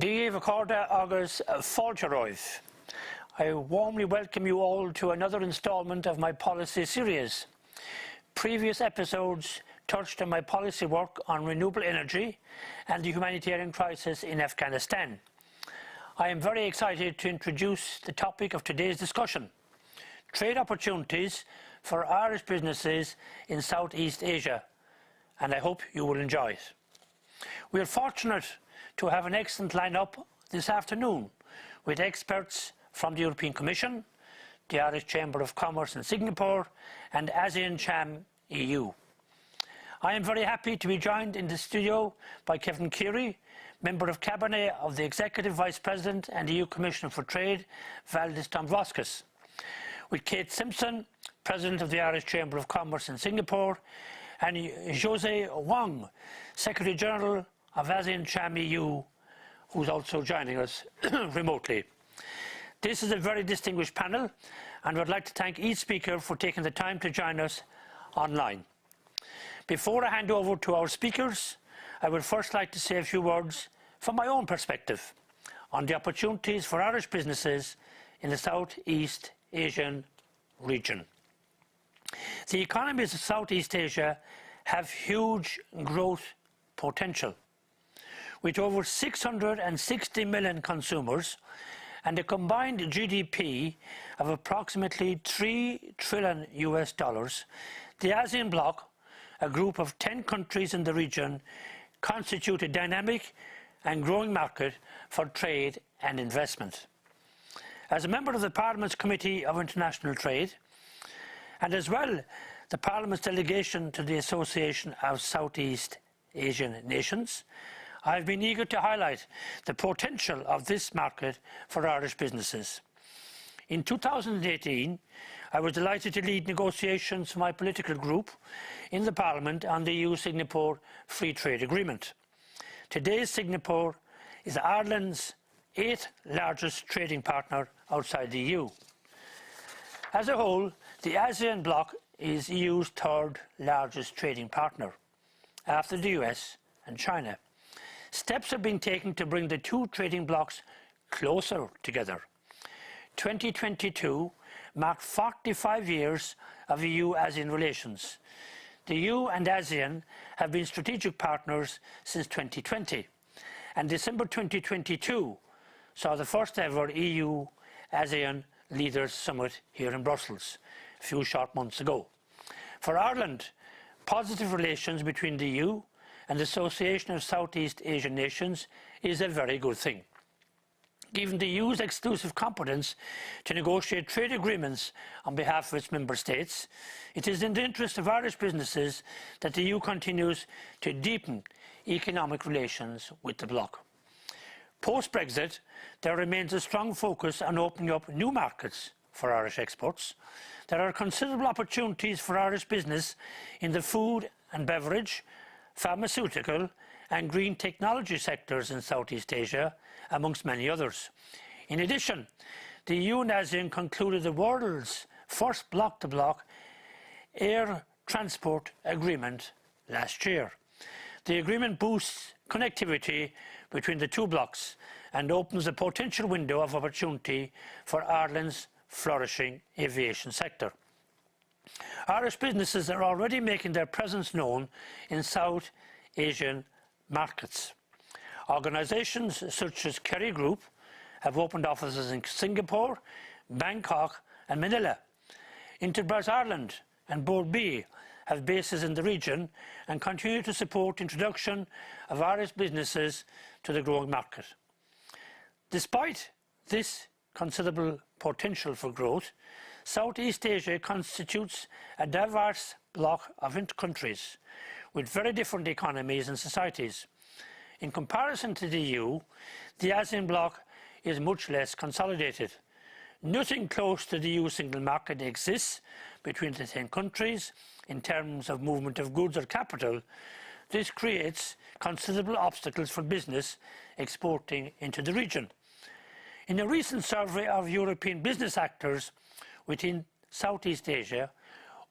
Díomh Accorda agus Fáilteoireamh. I warmly welcome you all to another instalment of my policy series. Previous episodes touched on my policy work on renewable energy and the humanitarian crisis in Afghanistan. I am very excited to introduce the topic of today's discussion: trade opportunities for Irish businesses in Southeast Asia, and I hope you will enjoy it. We are fortunate to have an excellent lineup this afternoon with experts from the European Commission, the Irish Chamber of Commerce in Singapore and ASEAN Cham EU. I am very happy to be joined in the studio by Kevin Keary, Member of Cabinet of the Executive Vice President and EU Commissioner for Trade, Valdis Dombrovskis, with Kate Simpson, President of the Irish Chamber of Commerce in Singapore, and Jose Wong, Secretary General of ASEAN Cham EU, who's also joining us remotely. This is a very distinguished panel, and I'd like to thank each speaker for taking the time to join us online. Before I hand over to our speakers, I would first like to say a few words from my own perspective on the opportunities for Irish businesses in the Southeast Asian region. The economies of Southeast Asia have huge growth potential. With over 660 million consumers and a combined GDP of approximately $3 trillion, the ASEAN bloc, a group of 10 countries in the region, constitute a dynamic and growing market for trade and investment. As a member of the Parliament's Committee of International Trade, and as well the Parliament's delegation to the Association of Southeast Asian Nations, I have been eager to highlight the potential of this market for Irish businesses. In 2018, I was delighted to lead negotiations for my political group in the Parliament on the EU-Singapore Free Trade Agreement. Today, Singapore is Ireland's 8th largest trading partner outside the EU. As a whole, the ASEAN bloc is EU's 3rd largest trading partner, after the US and China. Steps are being taken to bring the two trading blocs closer together. 2022 marked 45 years of EU-ASEAN relations. The EU and ASEAN have been strategic partners since 2020, and December 2022 saw the first ever EU-ASEAN Leaders Summit here in Brussels a few short months ago. For Ireland, positive relations between the EU and the Association of Southeast Asian Nations is a very good thing. Given the EU's exclusive competence to negotiate trade agreements on behalf of its member states, it is in the interest of Irish businesses that the EU continues to deepen economic relations with the bloc. Post-Brexit, there remains a strong focus on opening up new markets for Irish exports. There are considerable opportunities for Irish business in the food and beverage, pharmaceutical and green technology sectors in Southeast Asia, amongst many others. In addition, the EU and ASEAN concluded the world's first bloc-to-bloc air transport agreement last year. The agreement boosts connectivity between the two blocs and opens a potential window of opportunity for Ireland's flourishing aviation sector. Irish businesses are already making their presence known in South Asian markets. Organisations such as Kerry Group have opened offices in Singapore, Bangkok and Manila. Enterprise Ireland and Board B have bases in the region and continue to support introduction of Irish businesses to the growing market. Despite this considerable potential for growth, Southeast Asia constitutes a diverse bloc of countries with very different economies and societies. In comparison to the EU, the ASEAN bloc is much less consolidated. Nothing close to the EU single market exists between the 10 countries in terms of movement of goods or capital. This creates considerable obstacles for business exporting into the region. In a recent survey of European business actors within Southeast Asia,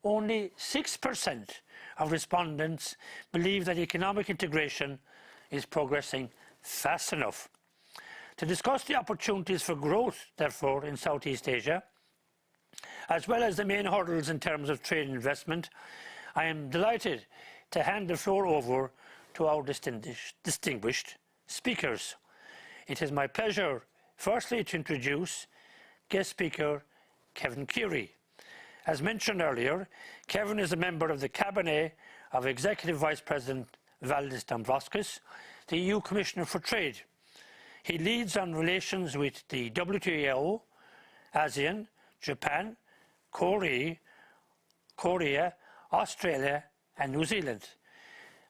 only 6% of respondents believe that economic integration is progressing fast enough. To discuss the opportunities for growth, therefore, in Southeast Asia, as well as the main hurdles in terms of trade and investment, I am delighted to hand the floor over to our distinguished speakers. It is my pleasure, firstly, to introduce guest speaker Kevin Keary. As mentioned earlier, Kevin is a member of the Cabinet of Executive Vice President Valdis Dombrovskis, the EU Commissioner for Trade. He leads on relations with the WTO, ASEAN, Japan, Korea, Australia and New Zealand.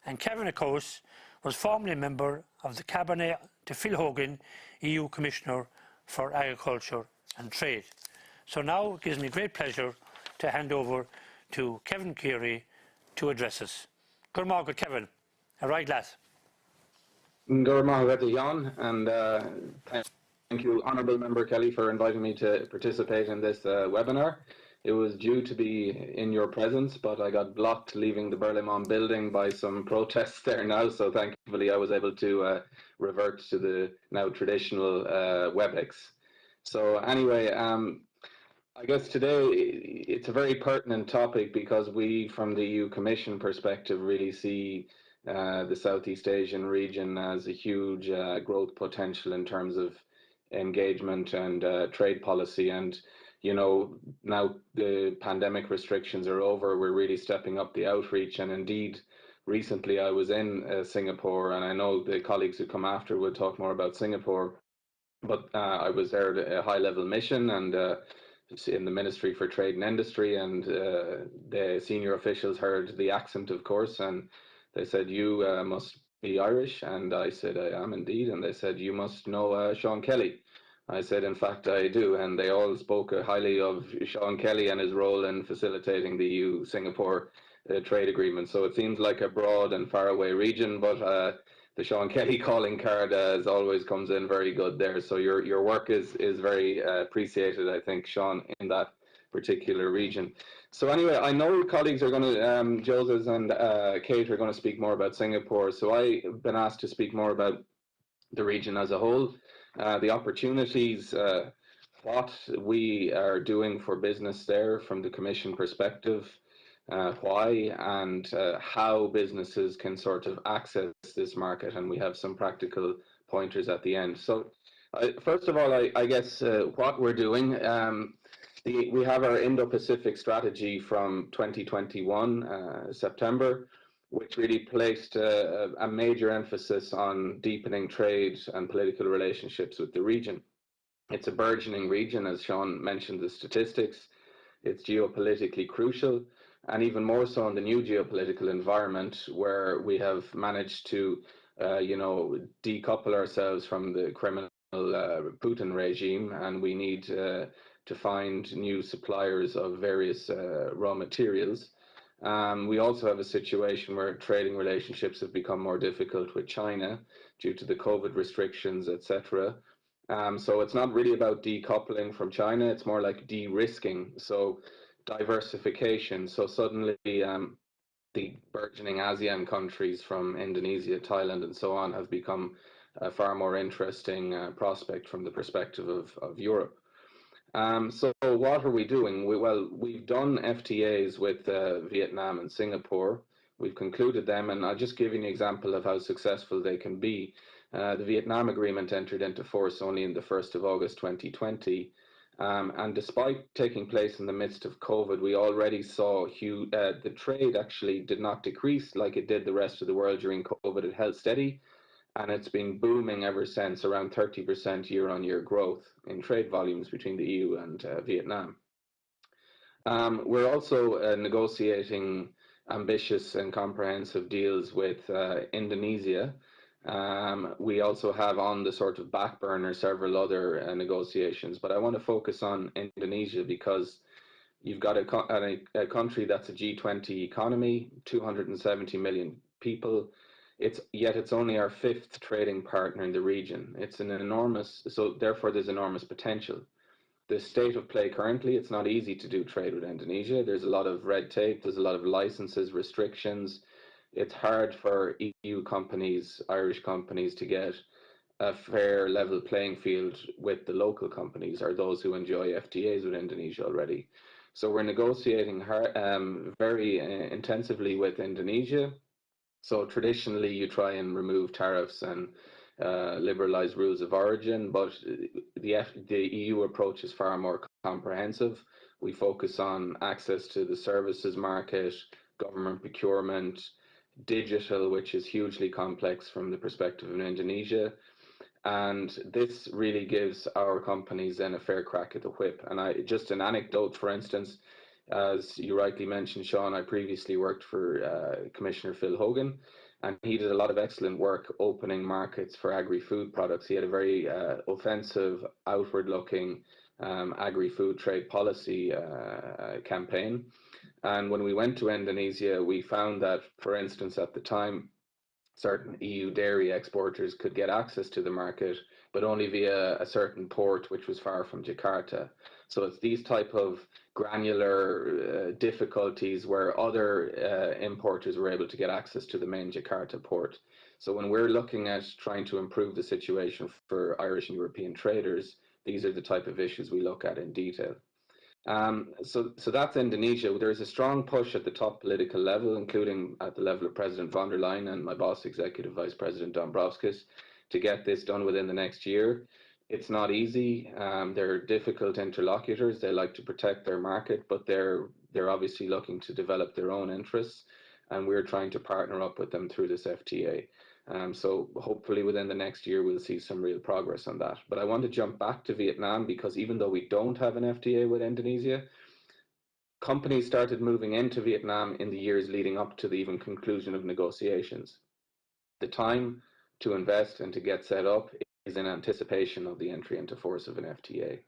And Kevin, of course, was formerly a member of the Cabinet to Phil Hogan, EU Commissioner for Agriculture and Trade. So now it gives me great pleasure to hand over to Kevin Keary to address us. Good morning, Kevin. All right, lads. Good morning, Jan, and thank you, Honourable Member Kelly, for inviting me to participate in this webinar. It was due to be in your presence, but I got blocked leaving the Berlaymont building by some protests there now, so thankfully I was able to revert to the now traditional WebEx. So anyway, I guess today it's a very pertinent topic because we, from the EU Commission perspective, really see the Southeast Asian region as a huge growth potential in terms of engagement and trade policy. And you know, now the pandemic restrictions are over, we're really stepping up the outreach. And indeed, recently I was in Singapore, and I know the colleagues who come after will talk more about Singapore, but I was there at a high-level mission and in the Ministry for Trade and Industry, and the senior officials heard the accent, of course, and they said, "You must be Irish," and I said, "I am indeed," and they said, "You must know Sean Kelly." I said, "In fact, I do," and they all spoke highly of Sean Kelly and his role in facilitating the EU-Singapore trade agreement. So it seems like a broad and faraway region, but the Sean Kelly calling card, as always, comes in very good there. So your work is very appreciated, I think, Sean, in that particular region. So anyway, I know colleagues are going to, Joseph and Kate are going to speak more about Singapore. So I've been asked to speak more about the region as a whole, the opportunities, what we are doing for business there from the Commission perspective, why and how businesses can sort of access this market, and we have some practical pointers at the end. So first of all, I guess what we're doing, we have our Indo-Pacific strategy from 2021, September, which really placed a major emphasis on deepening trade and political relationships with the region. It's a burgeoning region, as Sean mentioned the statistics. It's geopolitically crucial, and even more so in the new geopolitical environment where we have managed to, decouple ourselves from the criminal Putin regime, and we need to find new suppliers of various raw materials. We also have a situation where trading relationships have become more difficult with China due to the COVID restrictions, etc. So it's not really about decoupling from China, it's more like de-risking, so diversification. So suddenly the burgeoning ASEAN countries from Indonesia, Thailand and so on have become a far more interesting prospect from the perspective of Europe. So what are we doing? We've done FTAs with Vietnam and Singapore. We've concluded them, and I'll just give you an example of how successful they can be. The Vietnam agreement entered into force only in the 1st of August 2020. And despite taking place in the midst of COVID, we already saw the trade actually did not decrease like it did the rest of the world during COVID. It held steady. And it's been booming ever since, around 30% year-on-year growth in trade volumes between the EU and Vietnam. We're also negotiating ambitious and comprehensive deals with Indonesia. We also have on the sort of back burner several other negotiations, but I want to focus on Indonesia because you've got a country that's a G20 economy, 270 million people. Yet it's only our 5th trading partner in the region. It's an enormous, so therefore there's enormous potential. The state of play currently, it's not easy to do trade with Indonesia. There's a lot of red tape, there's a lot of licenses, restrictions. It's hard for EU companies, Irish companies, to get a fair level playing field with the local companies or those who enjoy FTAs with Indonesia already. So we're negotiating very intensively with Indonesia. So traditionally, you try and remove tariffs and liberalize rules of origin, but the EU approach is far more comprehensive. We focus on access to the services market, government procurement, digital, which is hugely complex from the perspective of Indonesia. And this really gives our companies then a fair crack at the whip. And just an anecdote, for instance, as you rightly mentioned, Sean, I previously worked for Commissioner Phil Hogan, and he did a lot of excellent work opening markets for agri-food products. He had a very offensive, outward-looking agri-food trade policy campaign. And when we went to Indonesia, we found that, for instance, at the time, certain EU dairy exporters could get access to the market, but only via a certain port, which was far from Jakarta. So it's these type of granular difficulties where other importers were able to get access to the main Jakarta port. So when we're looking at trying to improve the situation for Irish and European traders, these are the type of issues we look at in detail. So that's Indonesia. There's a strong push at the top political level, including at the level of President von der Leyen and my boss, Executive Vice President Dombrovskis, to get this done within the next year. It's not easy. They're difficult interlocutors. They like to protect their market, but they're obviously looking to develop their own interests, and we're trying to partner up with them through this FTA. So hopefully within the next year, we'll see some real progress on that. But I want to jump back to Vietnam because even though we don't have an FTA with Indonesia, companies started moving into Vietnam in the years leading up to the even conclusion of negotiations. The time to invest and to get set up is in anticipation of the entry into force of an FTA.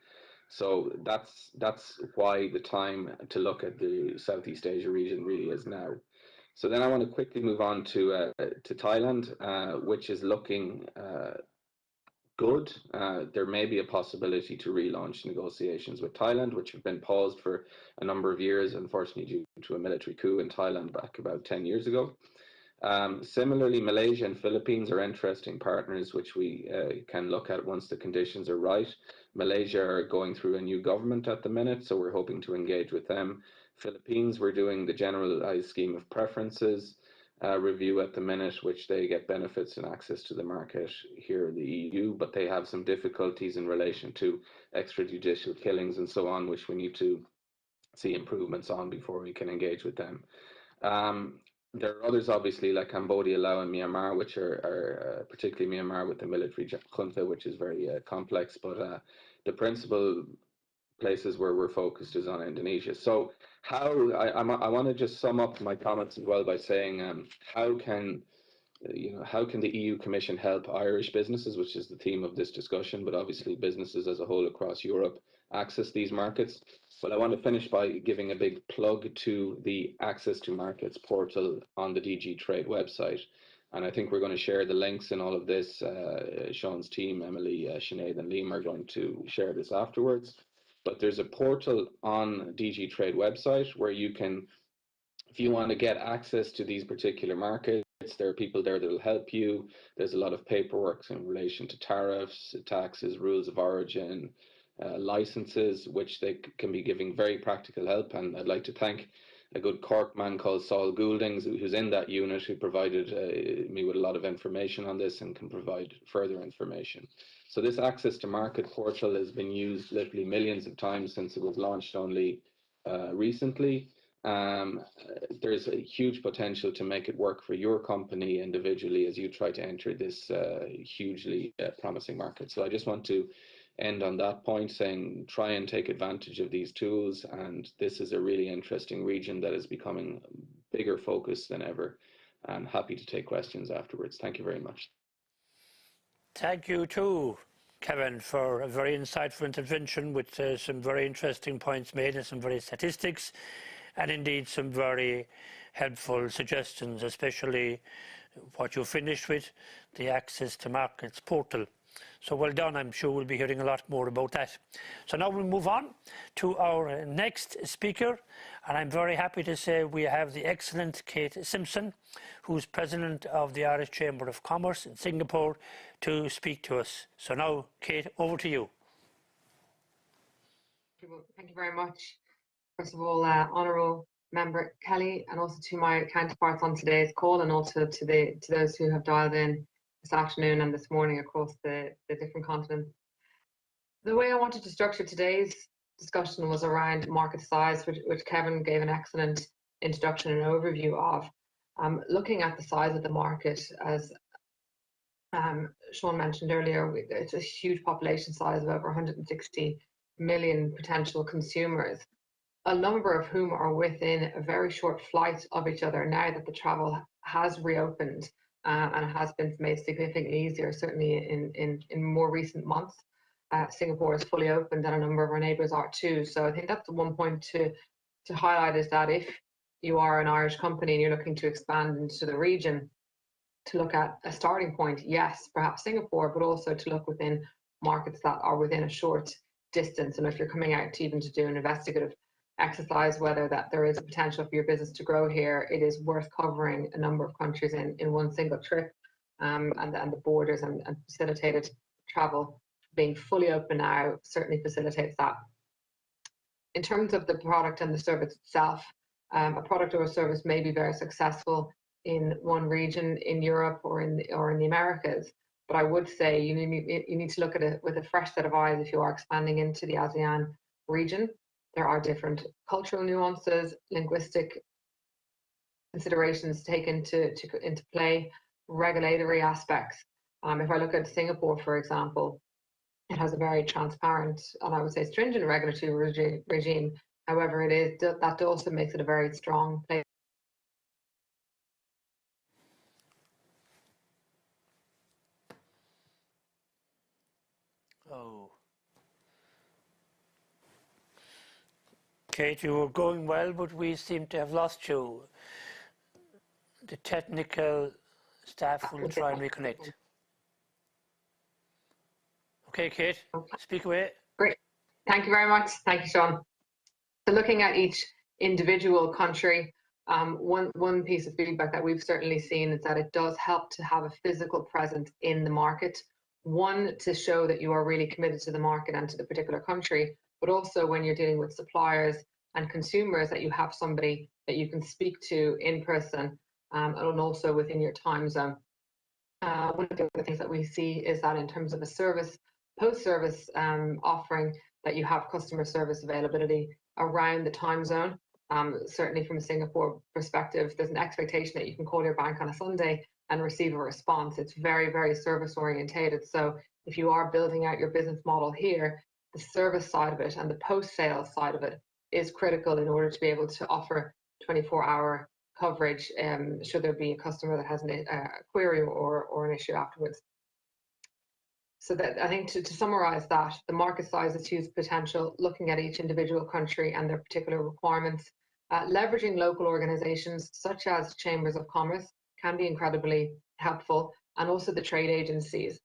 So that's why the time to look at the Southeast Asia region really is now. So then I want to quickly move on to Thailand, which is looking good. There may be a possibility to relaunch negotiations with Thailand, which have been paused for a number of years, unfortunately due to a military coup in Thailand back about 10 years ago. Similarly, Malaysia and Philippines are interesting partners, which we can look at once the conditions are right. Malaysia are going through a new government at the minute, so we're hoping to engage with them. Philippines, we're doing the generalized scheme of preferences review at the minute, which they get benefits and access to the market here in the EU, but they have some difficulties in relation to extrajudicial killings and so on, which we need to see improvements on before we can engage with them. There are others, obviously, like Cambodia, Laos, and Myanmar, which are particularly Myanmar with the military junta, which is very complex. But the principal places where we're focused is on Indonesia. So I want to just sum up my comments as well by saying how can the EU Commission help Irish businesses, which is the theme of this discussion, but obviously businesses as a whole across Europe access these markets. But I want to finish by giving a big plug to the Access to Markets portal on the DG Trade website. And I think we're going to share the links in all of this. Sean's team, Emily, Sinead and Liam are going to share this afterwards. But there's a portal on DG Trade website where you can, if you want to get access to these particular markets, there are people there that will help you. There's a lot of paperwork in relation to tariffs, taxes, rules of origin, licenses, which they can be giving very practical help. And I'd like to thank a good Cork man called Saul Gouldings, who's in that unit, who provided me with a lot of information on this and can provide further information. So this Access to Market portal has been used literally millions of times since it was launched only recently. There's a huge potential to make it work for your company individually as you try to enter this hugely promising market. So I just want to end on that point, saying try and take advantage of these tools, and this is a really interesting region that is becoming bigger focus than ever. I'm happy to take questions afterwards. Thank you very much. Thank you too, Kevin, for a very insightful intervention with some very interesting points made and some very statistics, and indeed some very helpful suggestions, especially what you finished with, the Access to Markets portal. So well done. I'm sure we'll be hearing a lot more about that. So now we'll move on to our next speaker. And I'm very happy to say we have the excellent Kate Simpson, who's President of the Irish Chamber of Commerce in Singapore, to speak to us. So now, Kate, over to you. Thank you very much. First of all, Honourable Member Kelly, and also to my counterparts on today's call, and also to those who have dialed in this afternoon and this morning across the different continents. The way I wanted to structure today's discussion was around market size, which Kevin gave an excellent introduction and overview of. Looking at the size of the market, as Sean mentioned earlier, it's a huge population size of over 160 million potential consumers, a number of whom are within a very short flight of each other now that the travel has reopened and has been made significantly easier, certainly in more recent months. Singapore is fully opened and a number of our neighbours are too. So I think that's the one point to highlight, is that if you are an Irish company and you're looking to expand into the region, to look at a starting point, yes, perhaps Singapore, but also to look within markets that are within a short distance. And if you're coming out to even to do an investigative exercise, whether that there is a potential for your business to grow here, it is worth covering a number of countries in one single trip, and the borders and facilitated travel being fully open now certainly facilitates that. In terms of the product and the service itself, a product or a service may be very successful in one region in Europe or in the Americas, but I would say you need to look at it with a fresh set of eyes if you are expanding into the ASEAN region. There are different cultural nuances, linguistic considerations taken into play, regulatory aspects. If I look at Singapore, for example, it has a very transparent and I would say stringent regulatory regime. However, that also makes it a very strong place. Oh. Kate, you were going well, but we seem to have lost you. The technical staff will try and reconnect. Okay, Kate, speak away. Great. Thank you very much. Thank you, Sean. So looking at each individual country, one piece of feedback that we've certainly seen is that it does help to have a physical presence in the market. One, to show that you are really committed to the market and to the particular country, but also when you're dealing with suppliers and consumers, that you have somebody that you can speak to in person, and also within your time zone. One of the other things that we see is that in terms of a service, post-service offering, that you have customer service availability around the time zone. Certainly from a Singapore perspective, there's an expectation that you can call your bank on a Sunday and receive a response. It's very, very service orientated. So if you are building out your business model here, the service side of it and the post-sales side of it is critical in order to be able to offer 24-hour coverage should there be a customer that has a query or an issue afterwards. So that I think to summarize that, the market size is huge potential, looking at each individual country and their particular requirements. Leveraging local organizations such as chambers of commerce can be incredibly helpful, and also the trade agencies.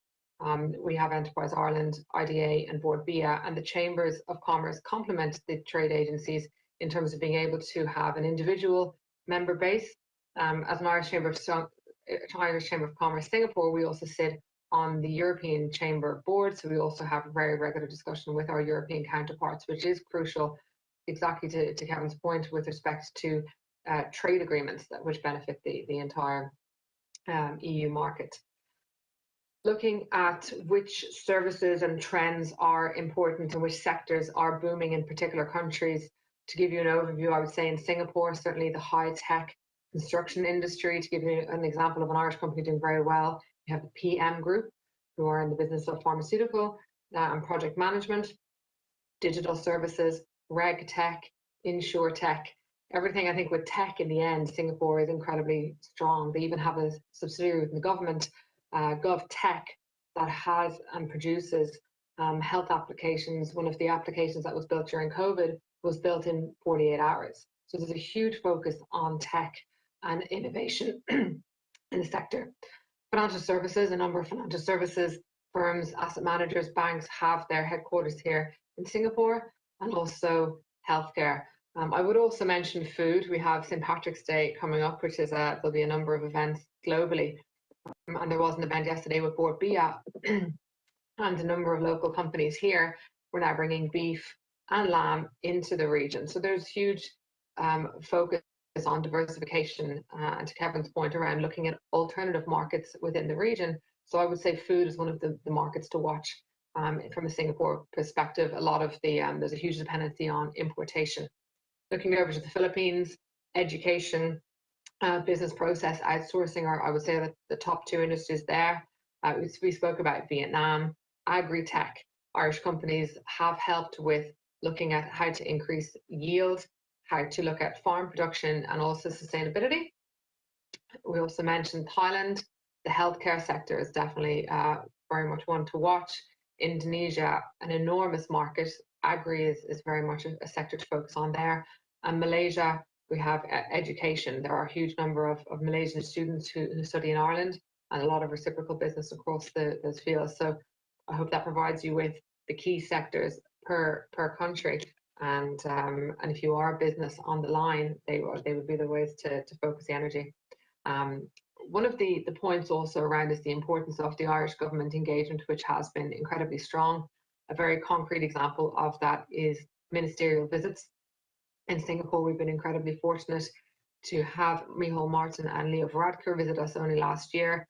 We have Enterprise Ireland, IDA and Board BIA, and the chambers of commerce complement the trade agencies in terms of being able to have an individual member base. As an Irish Chamber of Commerce Singapore, we also sit on the European Chamber Board, so we also have a very regular discussion with our European counterparts, which is crucial, exactly to Kevin's point, with respect to trade agreements which benefit the entire EU market. Looking at which services and trends are important and which sectors are booming in particular countries, to give you an overview, I would say in Singapore, certainly the high-tech construction industry. To give you an example of an Irish company doing very well, you have the PM Group, who are in the business of pharmaceutical and project management, digital services, reg tech, insure tech. Everything, I think, with tech in the end, Singapore is incredibly strong. They even have a subsidiary within the government, GovTech, that has and produces health applications. One of the applications that was built during COVID was built in 48 hours. So there's a huge focus on tech and innovation in the sector. Financial services, a number of financial services firms, asset managers, banks have their headquarters here in Singapore, and also healthcare. I would also mention food. We have St. Patrick's Day coming up, which is there'll be a number of events globally. And there was an event yesterday with Board Bia and a number of local companies here. We're now bringing beef and lamb into the region. So there's huge focus on diversification, and to Kevin's point around looking at alternative markets within the region. So I would say food is one of the markets to watch from a Singapore perspective. A lot of the there's a huge dependency on importation. Looking over to the Philippines, education, business process outsourcing are, I would say, that the top two industries there. We spoke about Vietnam, agri-tech. Irish companies have helped with looking at how to increase yield, how to look at farm production and also sustainability. We also mentioned Thailand. The healthcare sector is definitely very much one to watch. Indonesia, an enormous market. Agri is very much a sector to focus on there. And Malaysia, we have education. There are a huge number of Malaysian students who study in Ireland, and a lot of reciprocal business across those fields. So I hope that provides you with the key sectors per country. And if you are a business on the line, they would be the ways to focus the energy. One of the points also around is the importance of the Irish government engagement, which has been incredibly strong. A very concrete example of that is ministerial visits. In Singapore, we've been incredibly fortunate to have Micheál Martin and Leo Varadkar visit us only last year.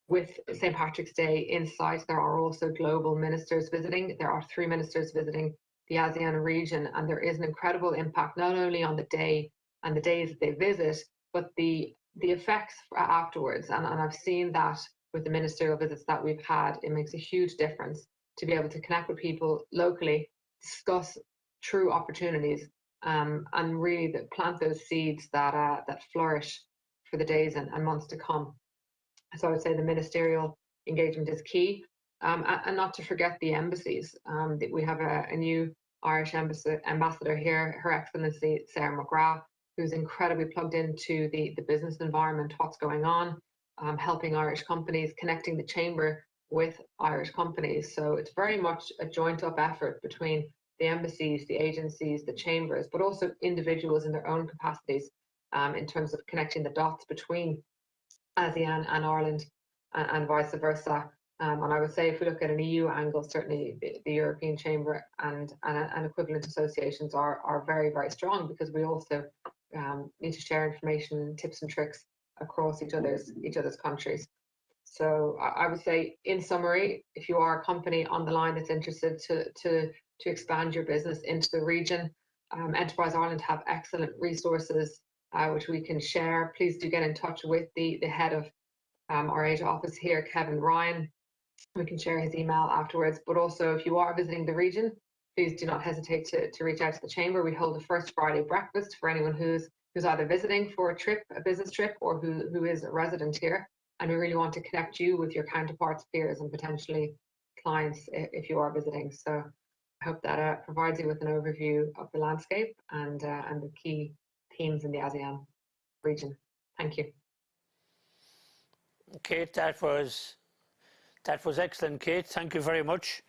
With St. Patrick's Day in sight, there are also global ministers visiting. There are 3 ministers visiting the ASEAN region, and there is an incredible impact not only on the day and the days that they visit, but the effects afterwards. And I've seen that with the ministerial visits that we've had. It makes a huge difference to be able to connect with people locally, discuss true opportunities, and really plant those seeds that flourish for the days and months to come. So I would say the ministerial engagement is key, and not to forget the embassies. We have a new Irish ambassador here, Her Excellency Sarah McGrath, who's incredibly plugged into the business environment, what's going on, helping Irish companies, connecting the chamber with Irish companies. So it's very much a joint up effort between the embassies, the agencies, the chambers, but also individuals in their own capacities, in terms of connecting the dots between ASEAN and Ireland, and vice versa. And I would say if we look at an EU angle, certainly the European Chamber and equivalent associations are very, very strong, because we also need to share information, tips and tricks across each other's countries. So I would say, in summary, if you are a company on the line that's interested to expand your business into the region, Enterprise Ireland have excellent resources which we can share. Please do get in touch with the head of our Asia office here, Kevin Ryan. We can share his email afterwards. But also, if you are visiting the region, please do not hesitate to reach out to the chamber. We hold a first Friday breakfast for anyone who's either visiting for a business trip, or who is a resident here. And we really want to connect you with your counterparts, peers, and potentially clients if you are visiting. So I hope that provides you with an overview of the landscape and the key themes in the ASEAN region. Thank you. Kate, that was excellent, Kate. Thank you very much.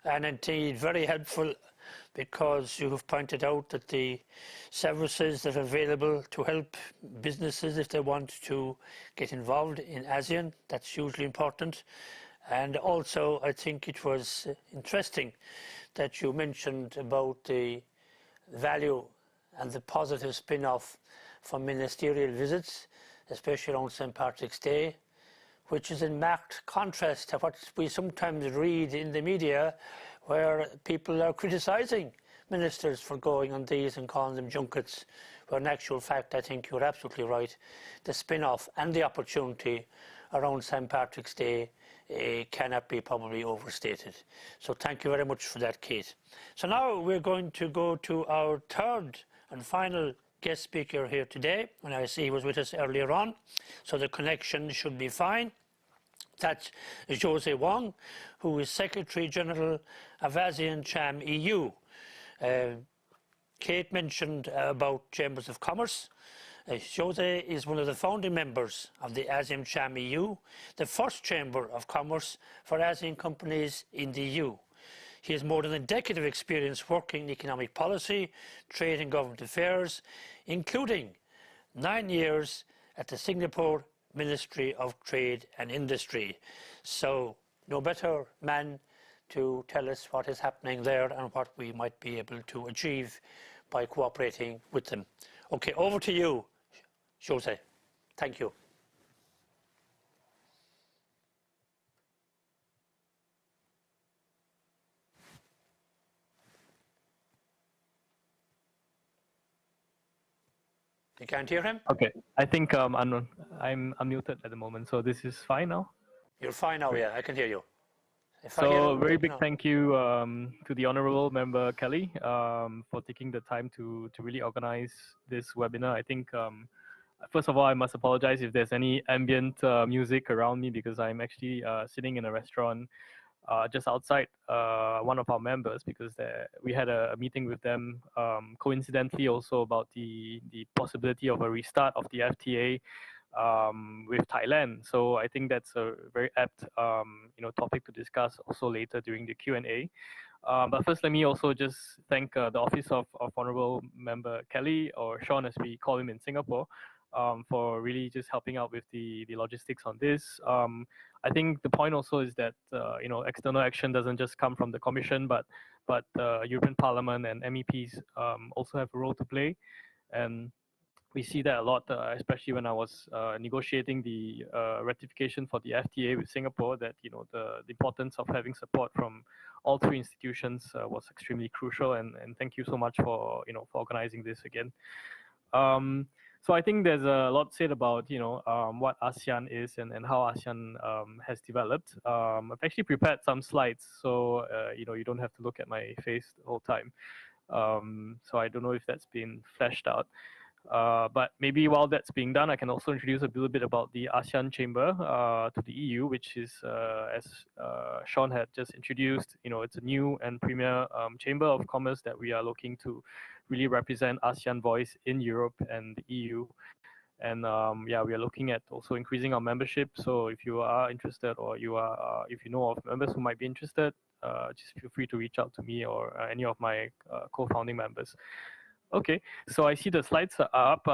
And indeed, very helpful, because you have pointed out that the services that are available to help businesses if they want to get involved in ASEAN, that's hugely important. And also, I think it was interesting that you mentioned about the value and the positive spin-off from ministerial visits, especially on St. Patrick's Day, which is in marked contrast to what we sometimes read in the media, where people are criticising ministers for going on these and calling them junkets, where in actual fact, I think you're absolutely right, the spin-off and the opportunity around St. Patrick's Day cannot be probably overstated. So thank you very much for that, Kate. So now we're going to go to our third and final guest speaker here today, and I see he was with us earlier on, so the connection should be fine. That's Jose Wong, who is Secretary General of ASEAN Cham EU. Kate mentioned about Chambers of Commerce. Jose is one of the founding members of the ASEAN Cham EU, the first chamber of commerce for ASEAN companies in the EU. He has more than a decade of experience working in economic policy, trade and government affairs, including 9 years at the Singapore Ministry of Trade and Industry. So no better man to tell us what is happening there and what we might be able to achieve by cooperating with them. Okay, over to you, Jose. Thank you. You can't hear him? Okay, I think I'm unmuted at the moment, so this is fine now. You're fine now, yeah, I can hear you. So very big thank you to the Honourable Member Kelly for taking the time to really organise this webinar. I think first of all, I must apologise if there's any ambient music around me, because I'm actually sitting in a restaurant just outside one of our members, because we had a meeting with them coincidentally also about the possibility of a restart of the FTA with Thailand. So I think that's a very apt topic to discuss also later during the Q&A. But first, let me also just thank the Office of Honourable Member Kelly, or Sean as we call him in Singapore, for really just helping out with the logistics on this. I think the point also is that external action doesn't just come from the Commission, but European Parliament and MEPs also have a role to play, and we see that a lot, especially when I was negotiating the ratification for the FTA with Singapore. That the importance of having support from all three institutions was extremely crucial, and thank you so much for for organizing this again. So I think there's a lot said about what ASEAN is and how ASEAN has developed. I've actually prepared some slides, so you don't have to look at my face the whole time. So I don't know if that's been fleshed out. But maybe while that's being done, I can also introduce a little bit about the ASEAN Chamber to the EU, which is, as Sean had just introduced, it's a new and premier chamber of commerce that we are looking to really represent ASEAN voice in Europe and the EU. And yeah, we are looking at also increasing our membership. So if you are interested, or if you know of members who might be interested, just feel free to reach out to me or any of my co-founding members. Okay, so I see the slides are up.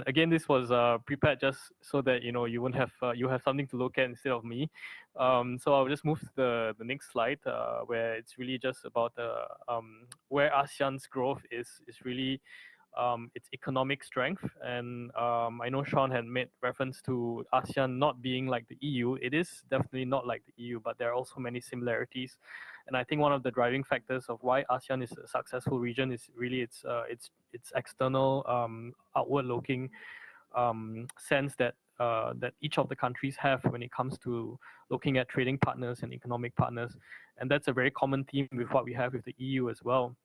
Again, this was prepared just so that you won't have you have something to look at instead of me. So I'll just move to the next slide, where it's really just about where ASEAN's growth is really its economic strength. And I know Sean had made reference to ASEAN not being like the EU. It is definitely not like the EU, but there are also many similarities. And I think one of the driving factors of why ASEAN is a successful region is really its external, outward-looking sense that that each of the countries have when it comes to looking at trading partners and economic partners. And that's a very common theme with what we have with the EU as well.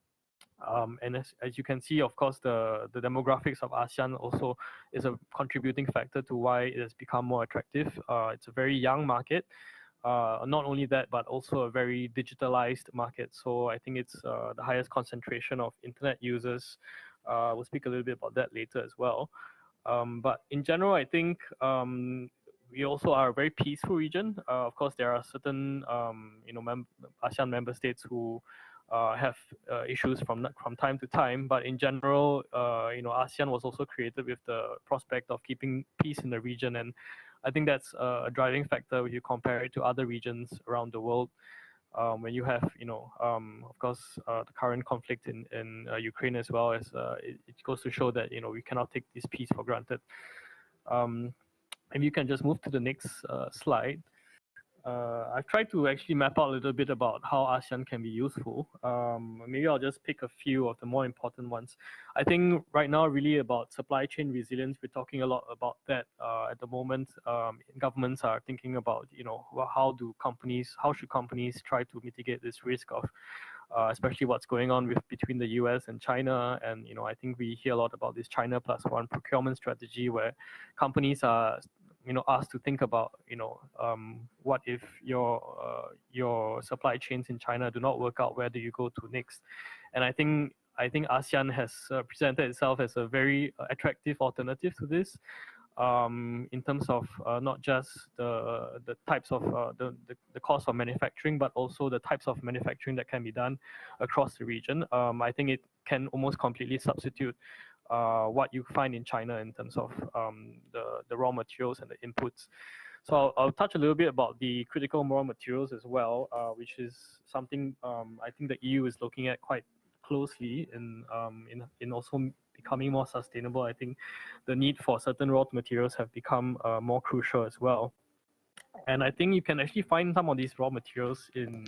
And as you can see, of course, the demographics of ASEAN also is a contributing factor to why it has become more attractive. It's a very young market. Not only that, but also a very digitalized market. So I think it's the highest concentration of internet users. We'll speak a little bit about that later as well. But in general, I think we also are a very peaceful region. Of course, there are certain ASEAN member states who have issues from time to time, but in general, ASEAN was also created with the prospect of keeping peace in the region, and I think that's a driving factor when you compare it to other regions around the world. When you have, of course, the current conflict in Ukraine, as well as it goes to show that we cannot take this peace for granted. And you can just move to the next slide. I've tried to actually map out a little bit about how ASEAN can be useful. Maybe I'll just pick a few of the more important ones. I think right now, really about supply chain resilience, we're talking a lot about that at the moment. Governments are thinking about, how should companies try to mitigate this risk of, especially what's going on between the US and China. And, I think we hear a lot about this China plus one procurement strategy, where companies are asked to think about, what if your supply chains in China do not work out? Where do you go to next? And I think ASEAN has presented itself as a very attractive alternative to this. in terms of not just the types of the cost of manufacturing, but also the types of manufacturing that can be done across the region. I think it can almost completely substitute what you find in China in terms of the raw materials and the inputs. So I'll touch a little bit about the critical raw materials as well, which is something I think the EU is looking at quite closely in also becoming more sustainable. I think the need for certain raw materials have become more crucial as well. And I think you can actually find some of these raw materials in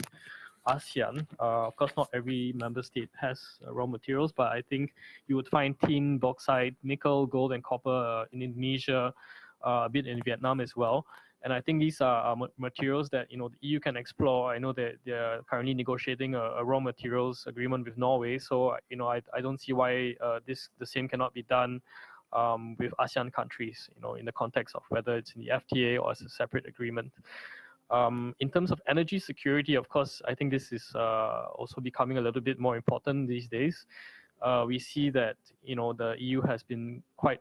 ASEAN. Of course, not every member state has raw materials, but I think you would find tin, bauxite, nickel, gold, and copper in Indonesia, a bit in Vietnam as well. And I think these are materials that the EU can explore. I know that they're currently negotiating a raw materials agreement with Norway, so I don't see why the same cannot be done with ASEAN countries. In the context of whether it's in the FTA or as a separate agreement. In terms of energy security, of course, I think this is also becoming a little bit more important these days. We see that the EU has been quite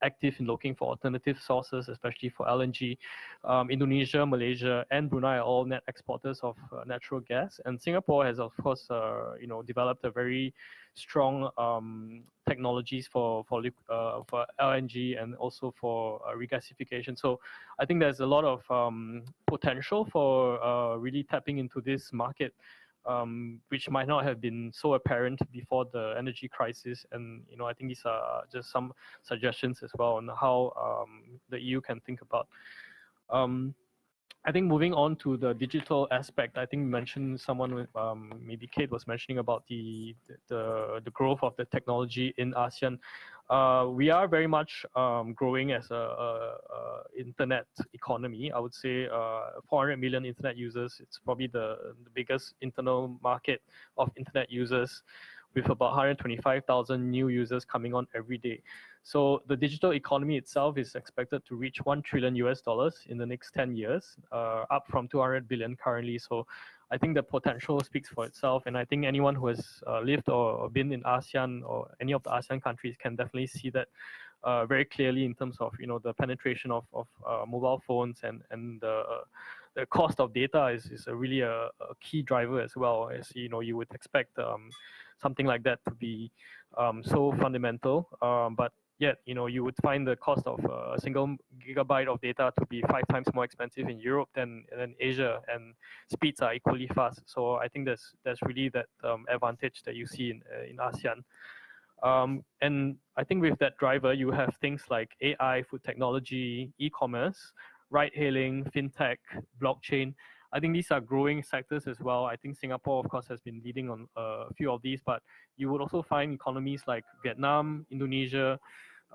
active in looking for alternative sources, especially for LNG. Indonesia, Malaysia, and Brunei are all net exporters of natural gas, and Singapore has, of course, developed a very strong technologies for LNG and also for regasification. So I think there's a lot of potential for really tapping into this market, which might not have been so apparent before the energy crisis. And I think these are just some suggestions as well on how the EU can think about. I think moving on to the digital aspect, I think you mentioned someone, maybe Kate was mentioning about the growth of the technology in ASEAN. We are very much growing as a internet economy. I would say 400 million internet users. It's probably the biggest internal market of internet users, with about 125,000 new users coming on every day. So the digital economy itself is expected to reach $1 trillion in the next 10 years, up from 200 billion currently. So I think the potential speaks for itself. And I think anyone who has lived or been in ASEAN or any of the ASEAN countries can definitely see that very clearly in terms of the penetration of mobile phones, and the cost of data is really a key driver as well. As you would expect something like that to be so fundamental, but yet you would find the cost of a single gigabyte of data to be 5 times more expensive in Europe than Asia, and speeds are equally fast. So I think there's really that advantage that you see in ASEAN. And I think with that driver, you have things like AI, food technology, e-commerce, ride-hailing, fintech, blockchain. I think these are growing sectors as well. I think Singapore, of course, has been leading on a few of these, but you would also find economies like Vietnam, Indonesia,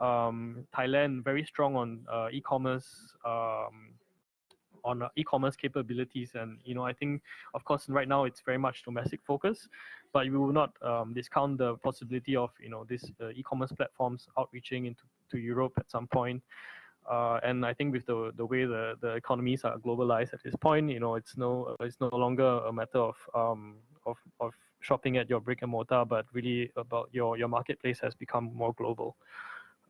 Thailand, very strong on e-commerce, e-commerce capabilities. And I think, of course, right now it's very much domestic focus, but we will not discount the possibility of this e-commerce platforms outreaching into Europe at some point. And I think with the way the economies are globalized at this point, it's no longer a matter of shopping at your brick and mortar, but really about your marketplace has become more global.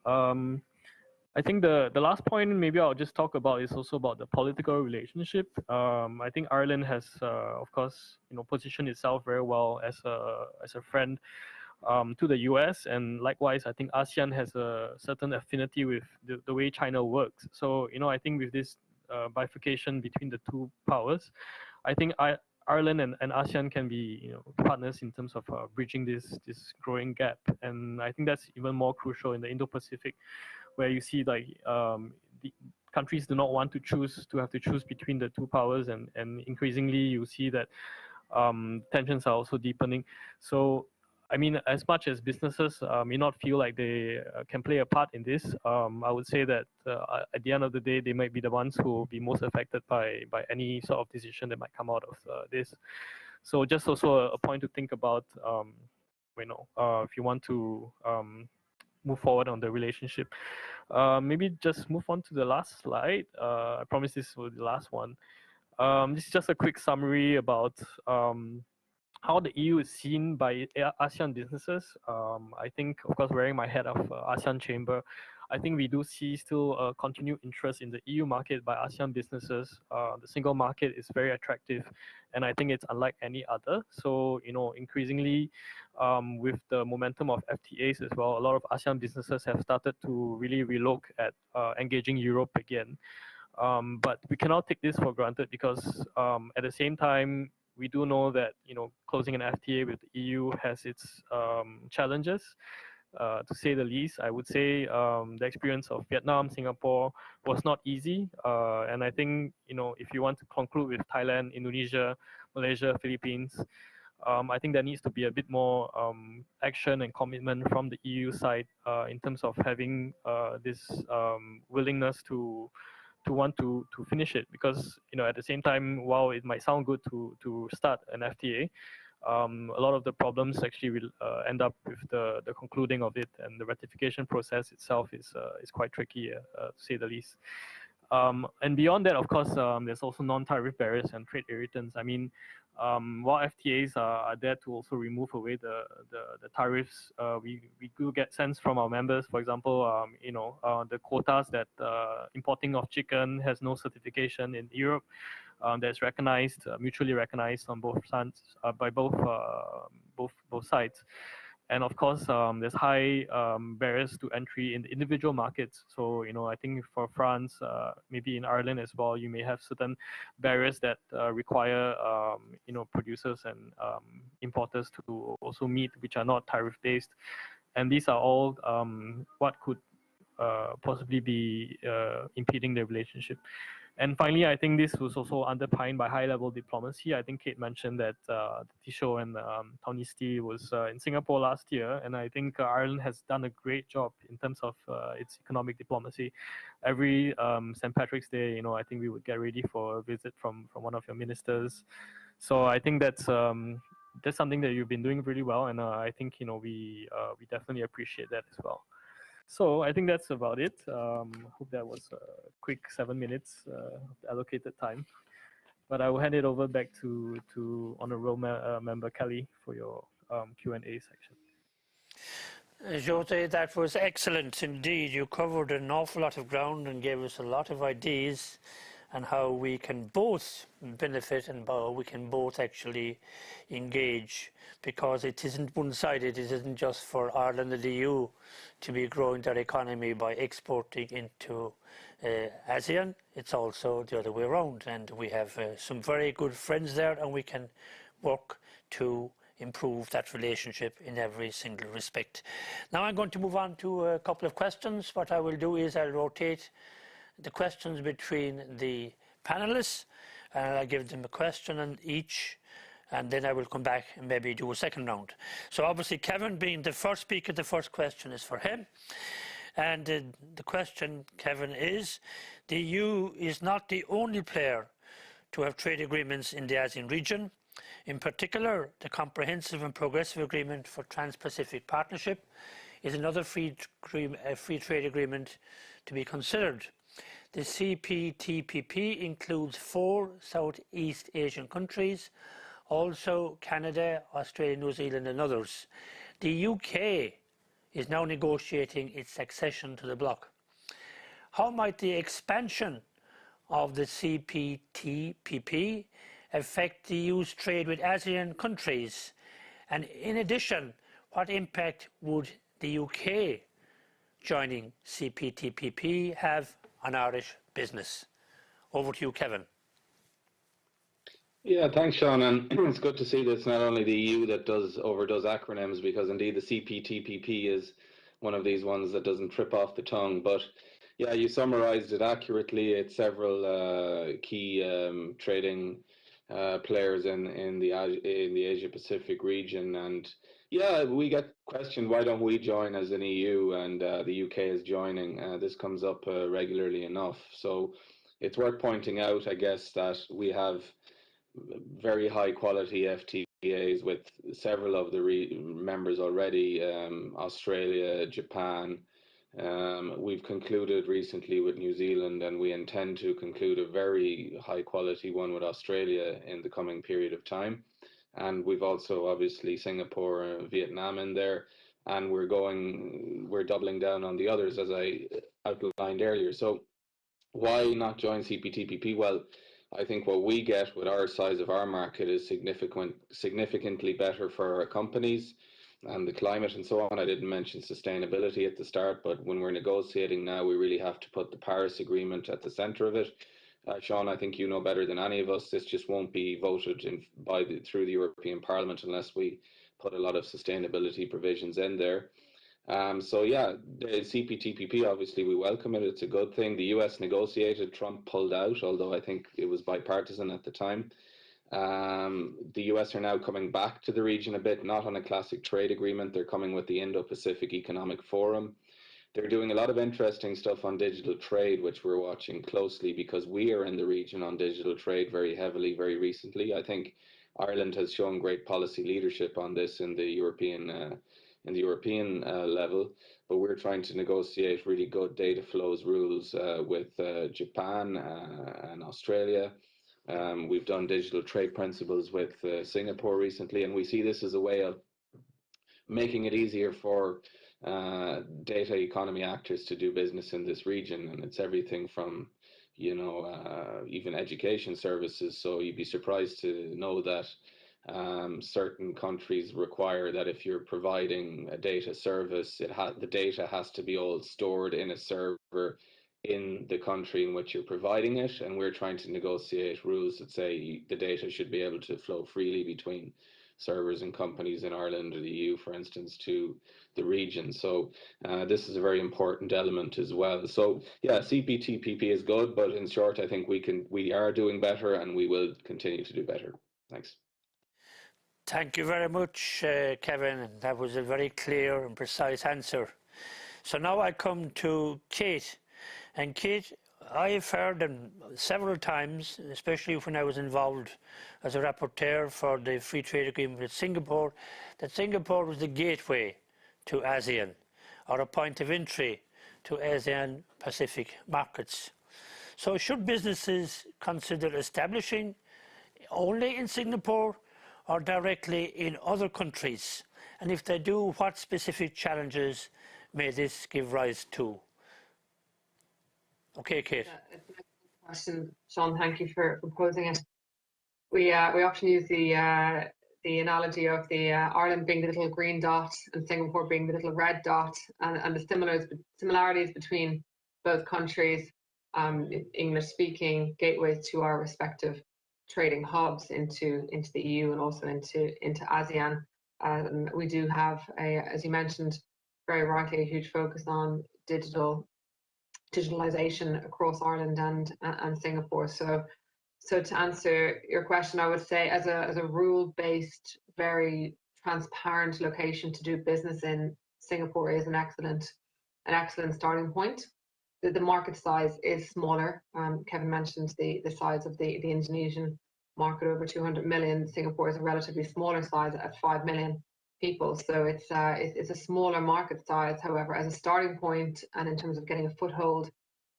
I think the last point maybe I'll just talk about is also about the political relationship. I think Ireland has, of course, positioned itself very well as a friend to the US, and likewise, I think ASEAN has a certain affinity with the way China works. So, I think with this bifurcation between the two powers, I think Ireland and ASEAN can be partners in terms of bridging this growing gap. And I think that's even more crucial in the Indo-Pacific, where you see like the countries do not want to have to choose between the two powers, and increasingly you see that tensions are also deepening. So I mean, as much as businesses may not feel like they can play a part in this, I would say that at the end of the day, they might be the ones who will be most affected by any sort of decision that might come out of this. So just also a point to think about, if you want to move forward on the relationship. Maybe just move on to the last slide. I promise this will be the last one. This is just a quick summary about how the EU is seen by ASEAN businesses. I think, of course, wearing my hat of ASEAN Chamber, I think we do see still a continued interest in the EU market by ASEAN businesses. The single market is very attractive, and I think it's unlike any other. So, increasingly, with the momentum of FTAs as well, a lot of ASEAN businesses have started to really relook at engaging Europe again. But we cannot take this for granted because at the same time, we do know that closing an FTA with the EU has its challenges, to say the least. I would say the experience of Vietnam, Singapore was not easy, and I think if you want to conclude with Thailand, Indonesia, Malaysia, Philippines, I think there needs to be a bit more action and commitment from the EU side in terms of having this willingness to want to finish it, because at the same time, while it might sound good to start an FTA, a lot of the problems actually will end up with the concluding of it, and the ratification process itself is quite tricky, to say the least. And beyond that, of course, there's also non-tariff barriers and trade irritants. I mean, while FTAs are there to also remove away the tariffs, we do get sense from our members, for example, the quotas that importing of chicken has no certification in Europe, that's recognized, mutually recognized on both sides, by both sides. And of course, there's high barriers to entry in the individual markets. So, I think for France, maybe in Ireland as well, you may have certain barriers that require, producers and importers to also meet, which are not tariff-based. And these are all what could possibly be impeding the relationship. And finally, I think this was also underpinned by high-level diplomacy. I think Kate mentioned that Tisho and Taunisti was in Singapore last year, and I think Ireland has done a great job in terms of its economic diplomacy. Every St. Patrick's Day, I think we would get ready for a visit from one of your ministers. So I think that's something that you've been doing really well, and I think we definitely appreciate that as well. So I think that's about it. Hope that was a quick 7 minutes allocated time. But I will hand it over back to Honourable Member Kelly for your Q&A section. Jose, that was excellent indeed. You covered an awful lot of ground and gave us a lot of ideas and how we can both benefit and how we can both actually engage, because it isn't one-sided. It isn't just for Ireland and the EU to be growing their economy by exporting into ASEAN. It's also the other way around, and we have some very good friends there, and we can work to improve that relationship in every single respect. Now I'm going to move on to a couple of questions. What I will do is I'll rotate the questions between the panelists, and I'll give them a question and each, and then I will come back and maybe do a second round. So obviously Kevin, being the first speaker, the first question is for him. And the question, Kevin, is the EU is not the only player to have trade agreements in the ASEAN region. In particular, the Comprehensive and Progressive Agreement for Trans-Pacific Partnership is another free trade agreement to be considered. The CPTPP includes 4 Southeast Asian countries, also Canada, Australia, New Zealand and others. The UK is now negotiating its accession to the bloc. How might the expansion of the CPTPP affect the EU's trade with ASEAN countries? And in addition, what impact would the UK joining CPTPP have on Irish business? Over to you, Kevin. Yeah, thanks, Sean. And it's good to see that it's not only the EU that overdoes acronyms, because indeed the CPTPP is one of these ones that doesn't trip off the tongue. But yeah, you summarized it accurately. It's several key trading players in the Asia-Pacific region. And yeah, we get questioned, why don't we join as an EU? And the UK is joining. This comes up regularly enough. So it's worth pointing out, I guess, that we have very high quality FTAs with several of the members already, Australia, Japan. We've concluded recently with New Zealand, and we intend to conclude a very high quality one with Australia in the coming period of time. And we've also obviously Singapore and Vietnam in there. and we're doubling down on the others, as I outlined earlier. So why not join CPTPP? Well, I think what we get with our size of our market is significantly better for our companies and the climate and so on. I didn't mention sustainability at the start, but when we're negotiating now, we really have to put the Paris Agreement at the center of it. Sean, I think you know better than any of us, this just won't be voted in through the European Parliament unless we put a lot of sustainability provisions in there. So yeah, the CPTPP, obviously we welcome it. It's a good thing. The US negotiated, Trump pulled out, although I think it was bipartisan at the time. The US are now coming back to the region a bit, not on a classic trade agreement. They're coming with the Indo-Pacific Economic Forum. They're doing a lot of interesting stuff on digital trade, which we're watching closely because we are in the region on digital trade very heavily, very recently. I think Ireland has shown great policy leadership on this in the European level, but we're trying to negotiate really good data flows rules with Japan and Australia. We've done digital trade principles with Singapore recently, and we see this as a way of making it easier for data economy actors to do business in this region. And it's everything from, even education services. So you'd be surprised to know that certain countries require that if you're providing a data service, the data has to be all stored in a server in the country in which you're providing it. And we're trying to negotiate rules that say the data should be able to flow freely between servers and companies in Ireland or the EU, for instance, to the region. So this is a very important element as well. So yeah, CPTPP is good, but in short, I think we are doing better and we will continue to do better. Thanks. Thank you very much, Kevin. That was a very clear and precise answer. So now I come to Kate. And Kate, I've heard several times, especially when I was involved as a rapporteur for the free trade agreement with Singapore, that Singapore was the gateway to ASEAN, or a point of entry to ASEAN Pacific markets. So should businesses consider establishing only in Singapore or directly in other countries? And if they do, what specific challenges may this give rise to? Okay, Kate. It's a good question, Sean. Thank you for posing it. We often use the analogy of the Ireland being the little green dot and Singapore being the little red dot, and the similarities between both countries, English-speaking gateways to our respective trading hubs into the EU and also into ASEAN. We do have, as you mentioned very rightly, a huge focus on digitalization across Ireland and Singapore. So to answer your question, I would say as a rule-based, very transparent location to do business in, Singapore is an excellent starting point. The market size is smaller. Kevin mentioned the size of the Indonesian market, over 200 million. Singapore is a relatively smaller size at 5 million people. So it's a smaller market size. However, as a starting point and in terms of getting a foothold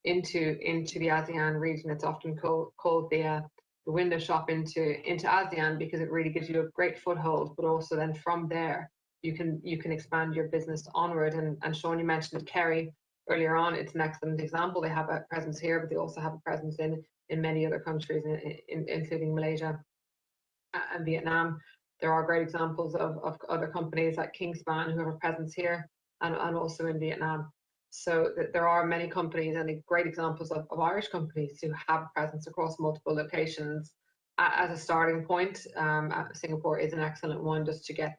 into the ASEAN region, it's often called the window shop into ASEAN, because it really gives you a great foothold. But also then from there, you can expand your business onward. And Sean, you mentioned Kerry earlier on. It's an excellent example. They have a presence here, but they also have a presence in many other countries, including Malaysia and Vietnam. There are great examples of other companies like Kingspan who have a presence here and also in Vietnam. So there are many companies and great examples of Irish companies who have a presence across multiple locations. As a starting point, Singapore is an excellent one, just to get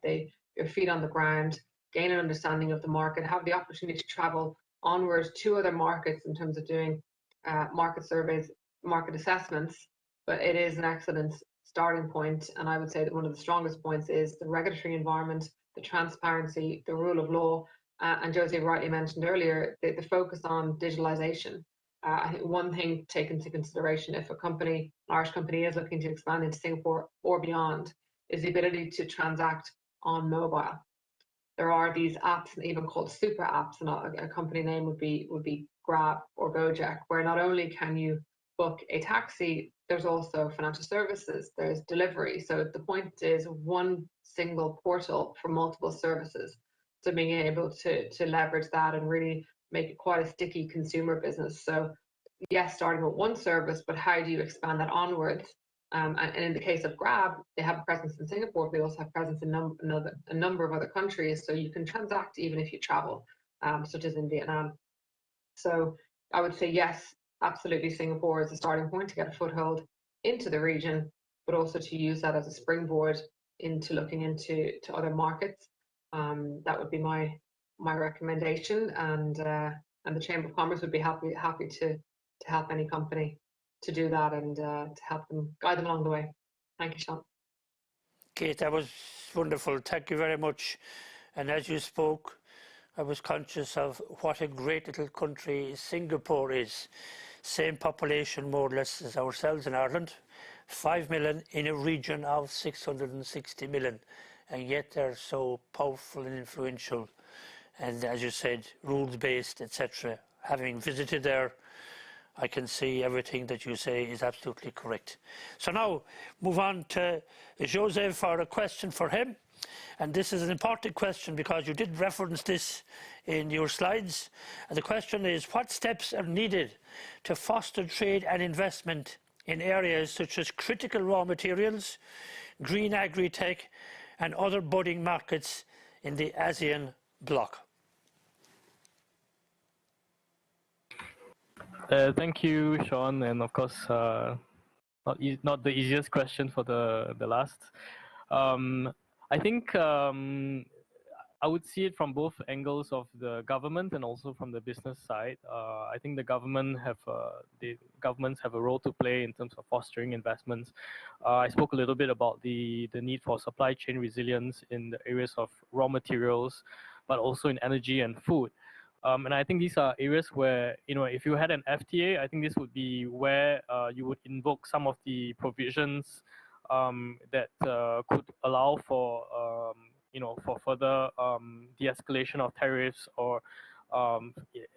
your feet on the ground, gain an understanding of the market, have the opportunity to travel onwards to other markets in terms of doing market surveys, market assessments. But it is an excellent starting point. And I would say that one of the strongest points is the regulatory environment, the transparency, the rule of law. And Josie rightly mentioned earlier, the focus on digitalization. I think one thing to take into consideration if an Irish company is looking to expand into Singapore or beyond, is the ability to transact on mobile. There are these apps, even called super apps, and a company name would be Grab or Gojek, where not only can you book a taxi, there's also financial services, there's delivery. So the point is one single portal for multiple services. So being able to leverage that and really make it quite a sticky consumer business. So yes, starting with one service, but how do you expand that onwards? And in the case of Grab, they have a presence in Singapore. They also have presence in a number of other countries. So you can transact even if you travel, such as in Vietnam. So I would say yes, absolutely. Singapore is a starting point to get a foothold into the region, but also to use that as a springboard into looking into other markets. That would be my recommendation, and the Chamber of Commerce would be happy to help any company to do that and to help them, guide them along the way. Thank you, Sean. Kate, that was wonderful. Thank you very much. And as you spoke, I was conscious of what a great little country Singapore is. Same population, more or less, as ourselves in Ireland. 5 million in a region of 660 million. And yet they're so powerful and influential. And as you said, rules-based, etc. Having visited there, I can see everything that you say is absolutely correct. So now, move on to Jose for a question for him. And this is an important question because you did reference this in your slides. And the question is, what steps are needed to foster trade and investment in areas such as critical raw materials, green agri-tech, and other budding markets in the ASEAN bloc? Thank you, Sean, and of course, not the easiest question for the last. I think I would see it from both angles of the government and also from the business side. I think the governments have a role to play in terms of fostering investments. I spoke a little bit about the need for supply chain resilience in the areas of raw materials, but also in energy and food. And I think these are areas where, if you had an FTA, I think this would be where you would invoke some of the provisions that could allow for, for further de-escalation of tariffs or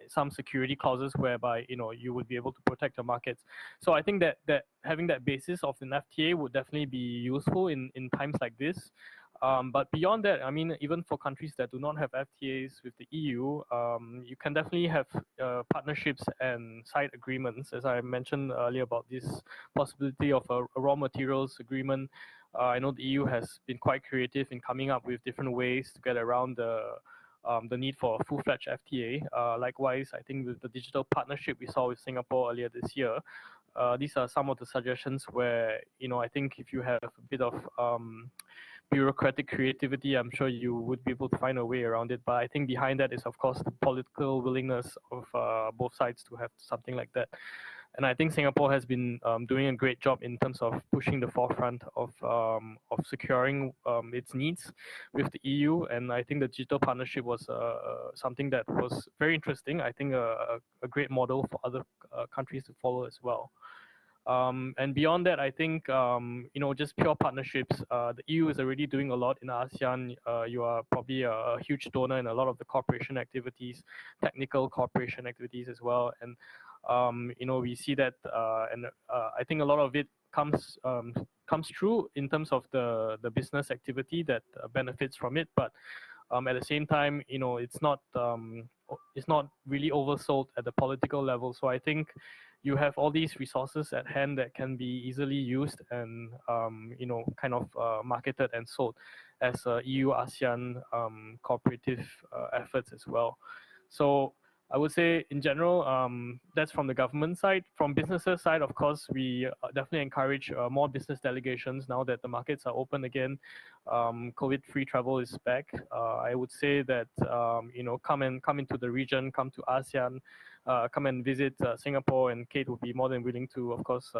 some security clauses whereby, you would be able to protect your markets. So I think that having that basis of an FTA would definitely be useful in times like this. But beyond that, I mean, even for countries that do not have FTAs with the EU, you can definitely have partnerships and side agreements, as I mentioned earlier about this possibility of a raw materials agreement. I know the EU has been quite creative in coming up with different ways to get around the need for a full-fledged FTA. Likewise, I think with the digital partnership we saw with Singapore earlier this year, these are some of the suggestions where, I think if you have a bit of bureaucratic creativity, I'm sure you would be able to find a way around it. But I think behind that is, of course, the political willingness of both sides to have something like that. And I think Singapore has been doing a great job in terms of pushing the forefront of securing its needs with the EU. And I think the digital partnership was something that was very interesting. I think a great model for other countries to follow as well. And beyond that, I think, just pure partnerships. The EU is already doing a lot in ASEAN. You are probably a huge donor in a lot of the cooperation activities, technical cooperation activities as well. And, we see that, and I think a lot of it comes true in terms of the business activity that benefits from it. But at the same time, it's not really oversold at the political level. So I think you have all these resources at hand that can be easily used and kind of marketed and sold as EU-ASEAN cooperative efforts as well. So I would say in general, that's from the government side. From businesses side, of course, we definitely encourage more business delegations now that the markets are open again. COVID-free travel is back. I would say that come into the region, come to ASEAN, come and visit Singapore, and Kate would be more than willing to, of course,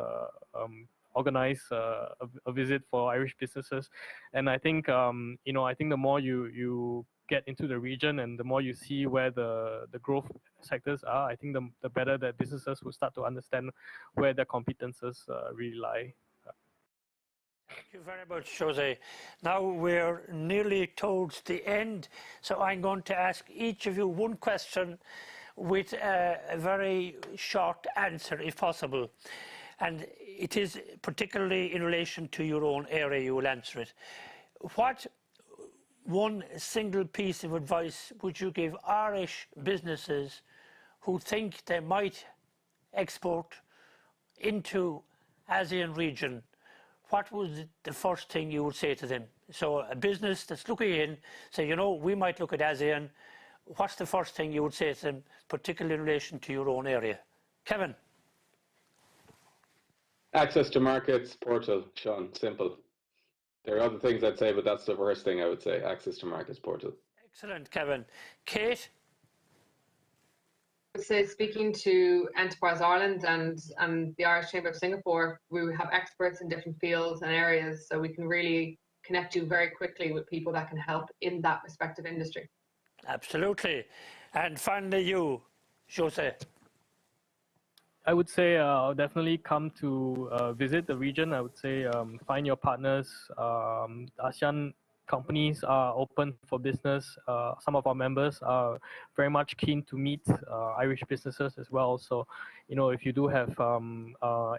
organize a visit for Irish businesses. And I think I think the more you get into the region and the more you see where the growth sectors are, I think the better that businesses will start to understand where their competences really lie. Thank you very much, Jose. Now we're nearly towards the end, so I'm going to ask each of you one question with a very short answer, if possible. And it is particularly in relation to your own area you will answer it. What one single piece of advice would you give Irish businesses who think they might export into ASEAN region? What was the first thing you would say to them? So a business that's looking in, say, you know, we might look at ASEAN. What's the first thing you would say to them, particularly in relation to your own area? Kevin? Access to markets portal, Sean, simple. There are other things I'd say, but that's the first thing I would say, access to markets portal. Excellent, Kevin. Kate? I would say, speaking to Enterprise Ireland and the Irish Chamber of Singapore, we have experts in different fields and areas, so we can really connect you very quickly with people that can help in that respective industry. Absolutely. And finally you, Jose. I would say definitely come to visit the region. I would say find your partners. ASEAN companies are open for business. Some of our members are very much keen to meet Irish businesses as well. So, you know, if you do have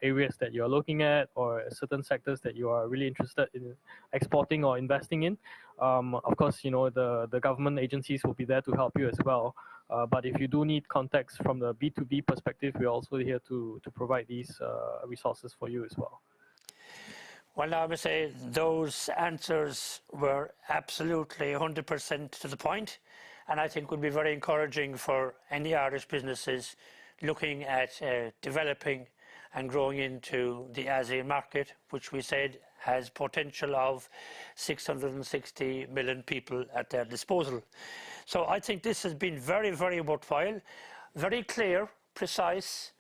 areas that you're looking at or certain sectors that you are really interested in exporting or investing in, of course, you know, the government agencies will be there to help you as well. But if you do need context from the B2B perspective, we're also here to provide these resources for you as well. Well, I would say those answers were absolutely 100% to the point, and I think would be very encouraging for any Irish businesses looking at developing and growing into the ASEAN market, which we said has potential of 660 million people at their disposal. So I think this has been very, very worthwhile, very clear, precise,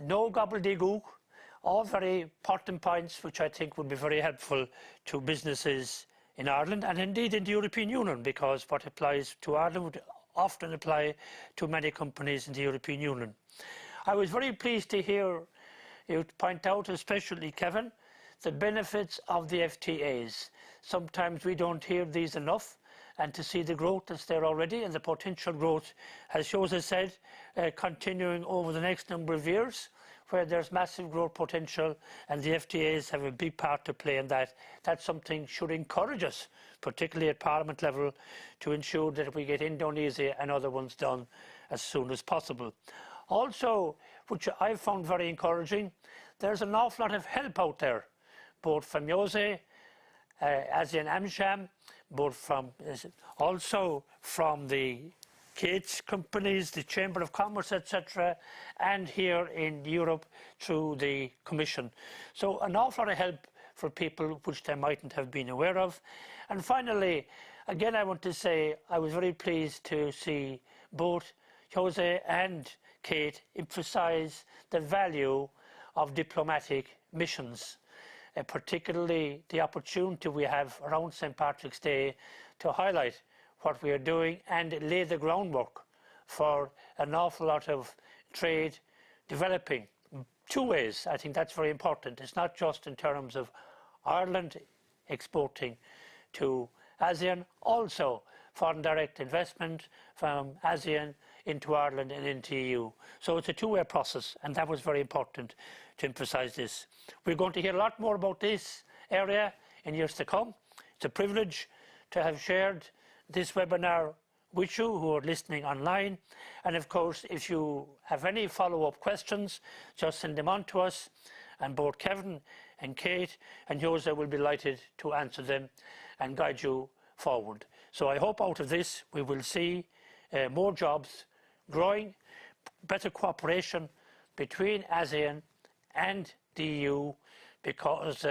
no gobbledygook, all very important points which I think would be very helpful to businesses in Ireland and indeed in the European Union, because what applies to Ireland would often apply to many companies in the European Union. I was very pleased to hear you point out, especially Kevin, the benefits of the FTAs. Sometimes we don't hear these enough, and to see the growth that's there already and the potential growth, as Jose said, continuing over the next number of years, where there's massive growth potential, and the FTAs have a big part to play in that. That's something should encourage us, particularly at Parliament level, to ensure that we get Indonesia and other ones done as soon as possible. Also, which I found very encouraging, there's an awful lot of help out there, both from Jose, ASEAN AmSham, both from also from the Kate's companies, the Chamber of Commerce, etc., and here in Europe through the Commission. So an awful lot of help for people which they mightn't have been aware of. And finally, again, I want to say I was very pleased to see both Jose and Kate emphasize the value of diplomatic missions, particularly the opportunity we have around St. Patrick's Day to highlight what we are doing and lay the groundwork for an awful lot of trade developing. Two ways, I think that's very important. It's not just in terms of Ireland exporting to ASEAN, also foreign direct investment from ASEAN into Ireland and into EU. So it's a two-way process, and that was very important to emphasise this. We're going to hear a lot more about this area in years to come. It's a privilege to have shared this webinar with you who are listening online. And of course, if you have any follow-up questions, just send them on to us, and both Kevin and Kate and Jose will be delighted to answer them and guide you forward. So I hope out of this we will see more jobs growing, better cooperation between ASEAN and the EU, because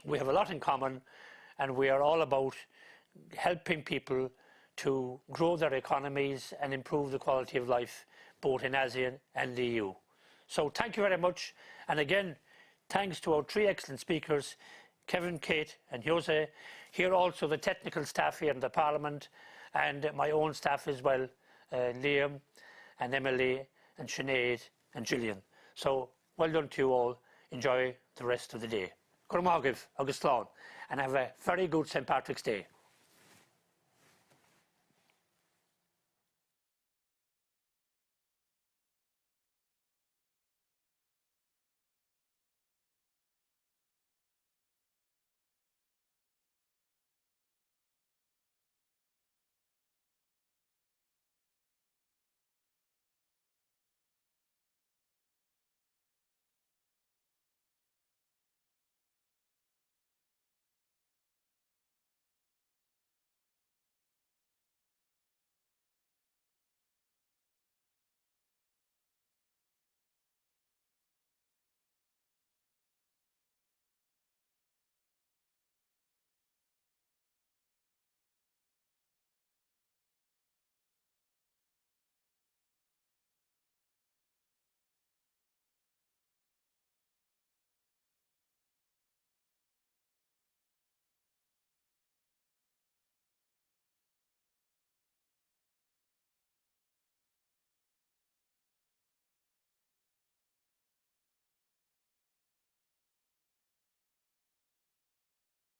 we have a lot in common, and we are all about helping people to grow their economies and improve the quality of life both in ASEAN and the EU. So thank you very much, and again thanks to our three excellent speakers, Kevin, Kate and Jose. Here also the technical staff here in the Parliament, and my own staff as well, Liam and Emily and Sinead and Gillian. So well done to you all. Enjoy the rest of the day. Gormagiv, August Lawn, and have a very good St. Patrick's Day.